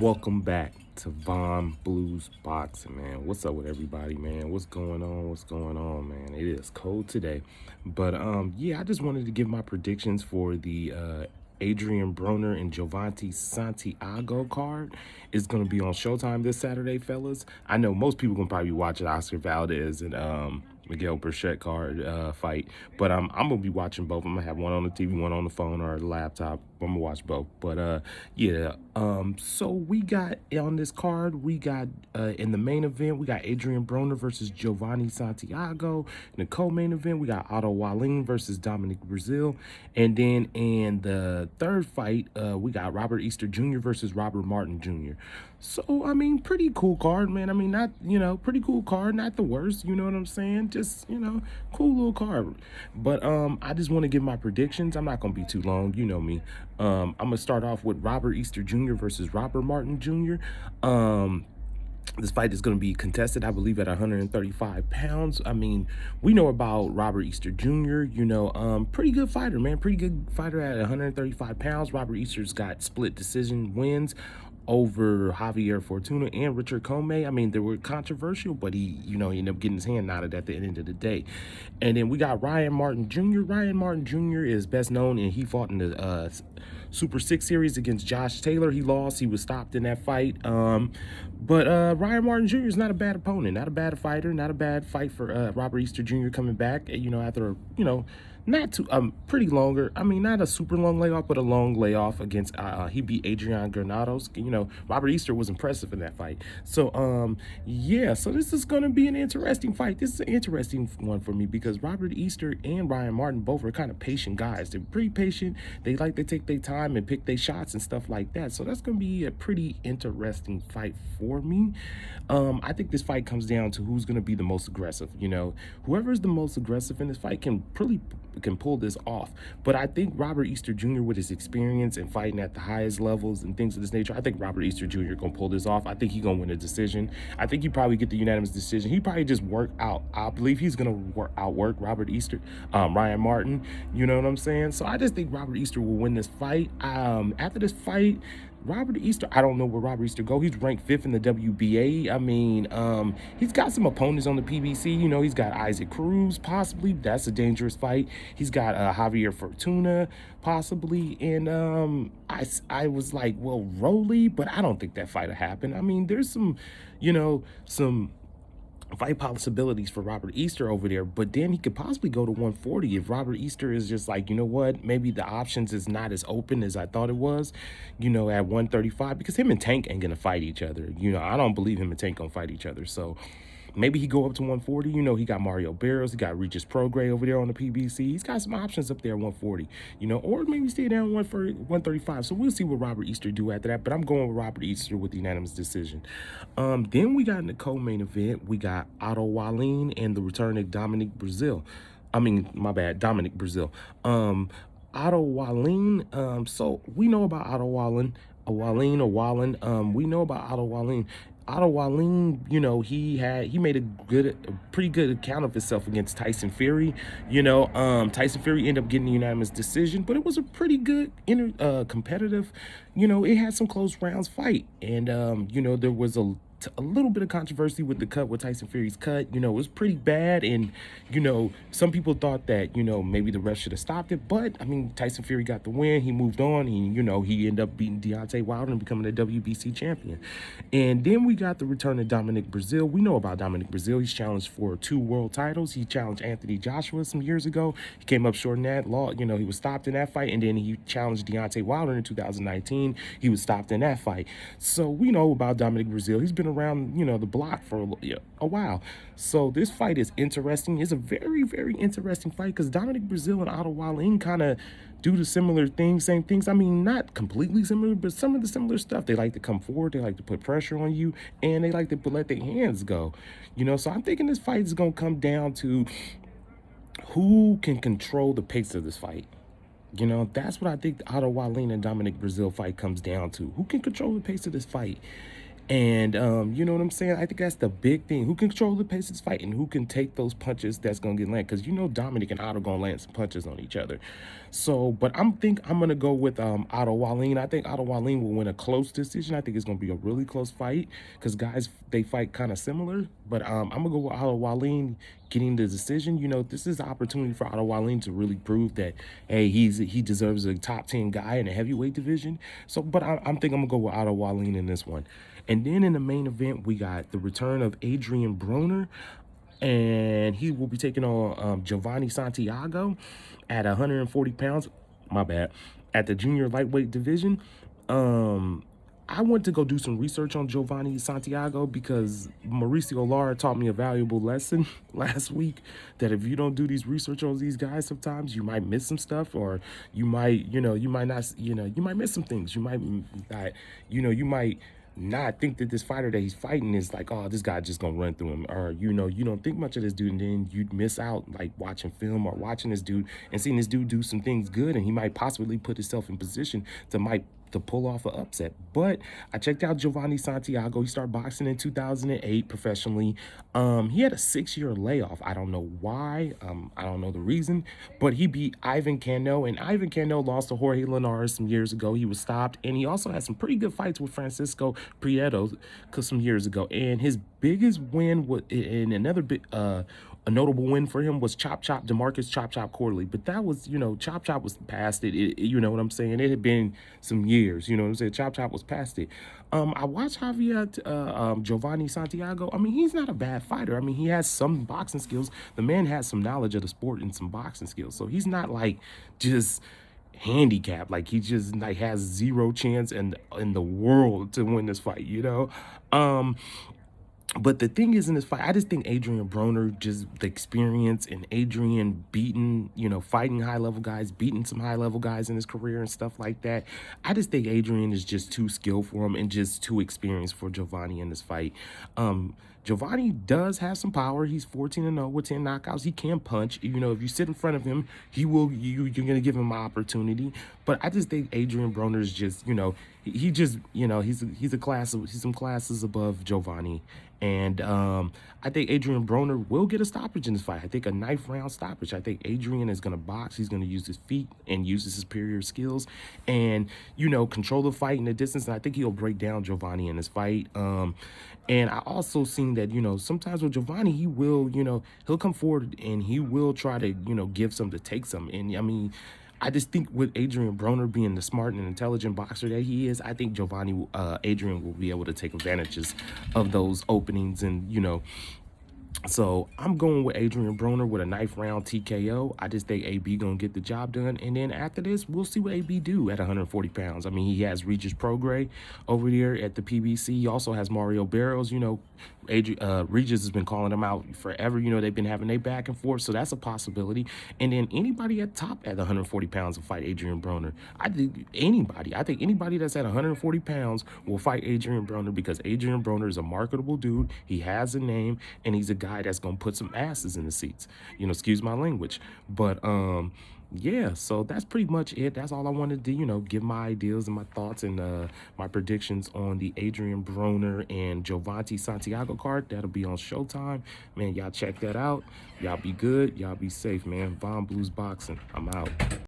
Welcome back to Von Blues Boxing, man. What's up with everybody, man? What's going on? What's going on, man? It is cold today. But yeah, I just wanted to give my predictions for the Adrien Broner and Jovanie Santiago card. It's gonna be on Showtime this Saturday, fellas. I know most people can probably watch it, Oscar Valdez and Miguel Burchett card fight. But I'm gonna be watching both. I'm gonna have one on the TV, one on the phone or the laptop. I'm gonna watch both. But yeah. So we got on this card, we got in the main event, we got Adrien Broner versus Jovanie Santiago. In the co-main event, we got Otto Wallin versus Dominic Brazil. And then in the third fight, we got Robert Easter Jr. versus Robert Martin Jr. So, I mean, pretty cool card, man. I mean, not, pretty cool card, not the worst, you know what I'm saying? Just, cool little card. But I just want to give my predictions. I'm not going to be too long, you know me. I'm going to start off with Robert Easter Jr. versus Robert Martin Jr. This fight is going to be contested, I believe, at 135 pounds. I mean, we know about Robert Easter Jr., pretty good fighter, man. Pretty good fighter at 135 pounds. Robert Easter's got split decision wins over Javier Fortuna and Richard Comey. I mean, they were controversial, but he ended up getting his hand knotted at the end of the day. And then we got Ryan Martin Jr. Ryan Martin Jr. is best known, and he fought in the Super 6 series against Josh Taylor. He lost. He was stopped in that fight. But Ryan Martin Jr. is not a bad opponent, not a bad fighter, not a bad fight for Robert Easter Jr. coming back, after, not too pretty longer. I mean, not a super long layoff, but a long layoff against he beat Adrian Granados. Robert Easter was impressive in that fight. So yeah, so this is gonna be an interesting fight. This is an interesting one for me because Robert Easter and Ryan Martin both are kind of patient guys. They're pretty patient. They like to take their time and pick their shots and stuff like that. So that's gonna be a pretty interesting fight for me. I think this fight comes down to who's gonna be the most aggressive. Whoever is the most aggressive in this fight can pull this off. But I think Robert Easter Jr., with his experience and fighting at the highest levels and things of this nature, I think Robert Easter Jr. gonna pull this off. I think he's gonna win a decision. I think he probably get the unanimous decision. He probably just work out. I believe he's gonna outwork Robert Easter, Ryan Martin. You know what I'm saying? So I just think Robert Easter will win this fight. After this fight, Robert Easter, I don't know where Robert Easter go. He's ranked 5th in the WBA. I mean, he's got some opponents on the PBC. He's got Isaac Cruz, possibly. That's a dangerous fight. He's got Javier Fortuna, possibly. And I was like, well, Rolly, but I don't think that fight will happen. I mean, there's some fight possibilities for Robert Easter over there, but then he could possibly go to 140 if Robert Easter is just like, maybe the options is not as open as I thought it was, at 135, because him and Tank ain't gonna fight each other. I don't believe him and Tank gonna fight each other. So maybe he go up to 140. He got Mario Barrios, he got Regis Prograis over there on the PBC. He's got some options up there at 140, or maybe stay down 135. So we'll see what Robert Easter do after that. But I'm going with Robert Easter with the unanimous decision. Then we got in the co-main event, we got Otto Wallin and the return of Dominic Brazil. Dominic Brazil. Otto Wallin, so we know about Otto Wallin, we know about Otto Wallin. Otto Wallin, he made a pretty good account of himself against Tyson Fury. Tyson Fury ended up getting a unanimous decision, but it was a pretty good competitive, it had some close rounds fight. And there was a little bit of controversy with the cut, with Tyson Fury's cut. It was pretty bad, and some people thought that maybe the ref should have stopped it, but I mean, Tyson Fury got the win. He moved on. He ended up beating Deontay Wilder and becoming the WBC champion. And then we got the return of Dominic Brazil. We know about Dominic Brazil. He's challenged for 2 world titles. He challenged Anthony Joshua some years ago. He came up short in that law. He was stopped in that fight, and then he challenged Deontay Wilder in 2019. He was stopped in that fight. So we know about Dominic Brazil. He's been around the block for a while. So this fight is interesting. It's a very, very interesting fight because Dominic Brazil and Otto Wallin kind of do the similar things, same things. I mean, not completely similar, but some of the similar stuff. They like to come forward, they like to put pressure on you, and they like to let their hands go. So I'm thinking this fight is going to come down to who can control the pace of this fight. That's what I think the Otto Wallin and Dominic Brazil fight comes down to. Who can control the pace of this fight? And you know what I'm saying? I think that's the big thing. Who can control the pace of this fight and who can take those punches that's gonna get landed? Because you know Dominic and Otto gonna land some punches on each other. So, but I'm gonna go with Otto Wallin. I think Otto Wallin will win a close decision. I think it's gonna be a really close fight because guys they fight kind of similar. But I'm gonna go with Otto Wallin getting the decision. You know, this is an opportunity for Otto Wallin to really prove that hey, he deserves a top 10 guy in the heavyweight division. So, but I'm think I'm gonna go with Otto Wallin in this one. And then in the main event, we got the return of Adrien Broner, and he will be taking on Jovanie Santiago at 140 pounds. My bad. At the junior lightweight division. Um, I went to go do some research on Jovanie Santiago because Mauricio Lara taught me a valuable lesson last week that if you don't do these research on these guys, sometimes you might miss some stuff, or you might, you might not, you might miss some things. You might not, you might not think that this fighter that he's fighting is like, oh, this guy just gonna run through him, or you don't think much of this dude, and then you'd miss out like watching film or watching this dude and seeing this dude do some things good, and he might possibly put himself in position to pull off an upset. But I checked out Jovanie Santiago. He started boxing in 2008 professionally. He had a 6-year layoff. I don't know why. I don't know the reason, but he beat Ivan Cano, and Ivan Cano lost to Jorge Linares some years ago. He was stopped, and he also had some pretty good fights with Francisco Prieto some years ago. And his biggest win was in another big a notable win for him was Chop Chop DeMarcus Chop Chop Corley. But that was, Chop Chop was past it. You know what I'm saying? It had been some years, you know what I'm saying? Chop Chop was past it. I watched Jovanie Santiago. I mean, he's not a bad fighter. I mean, he has some boxing skills. The man has some knowledge of the sport and some boxing skills. So he's not like just handicap, like he just like has zero chance in the world to win this fight, but the thing is, in this fight, I just think Adrien Broner, just the experience and Adrien beating, fighting high level guys, beating some high level guys in his career and stuff like that. I just think Adrien is just too skilled for him and just too experienced for Jovanie in this fight. Jovanie does have some power. He's 14-0 with 10 knockouts. He can punch. If you sit in front of him, you're gonna give him an opportunity. But I just think Adrien Broner is just, he just, he's some classes above Jovanie. And I think Adrien Broner will get a stoppage in this fight. I think a knife round stoppage. I think Adrien is going to box. He's going to use his feet and use his superior skills and, control the fight in the distance. And I think he'll break down Jovanie in this fight. And I also seen that, sometimes with Jovanie, he will, he'll come forward and he will try to, give some to take some. And I mean, I just think with Adrien Broner being the smart and intelligent boxer that he is, I think Adrien will be able to take advantages of those openings and, so I'm going with Adrien Broner with a knife round TKO. I just think AB gonna get the job done, and then after this, we'll see what AB do at 140 pounds. I mean, he has Regis Prograis over there at the PBC. He also has Mario Barros. Regis has been calling him out forever. They've been having their back and forth, so that's a possibility. And then anybody at top at 140 pounds will fight Adrien Broner. I think anybody that's at 140 pounds will fight Adrien Broner because Adrien Broner is a marketable dude. He has a name, and he's a guy that's gonna put some asses in the seats. Excuse my language. But yeah, so that's pretty much it. That's all I wanted to give my ideas and my thoughts and my predictions on the Adrien Broner and Jovanie Santiago card. That'll be on Showtime. Man, y'all check that out. Y'all be good. Y'all be safe, man. Von Blues Boxing. I'm out.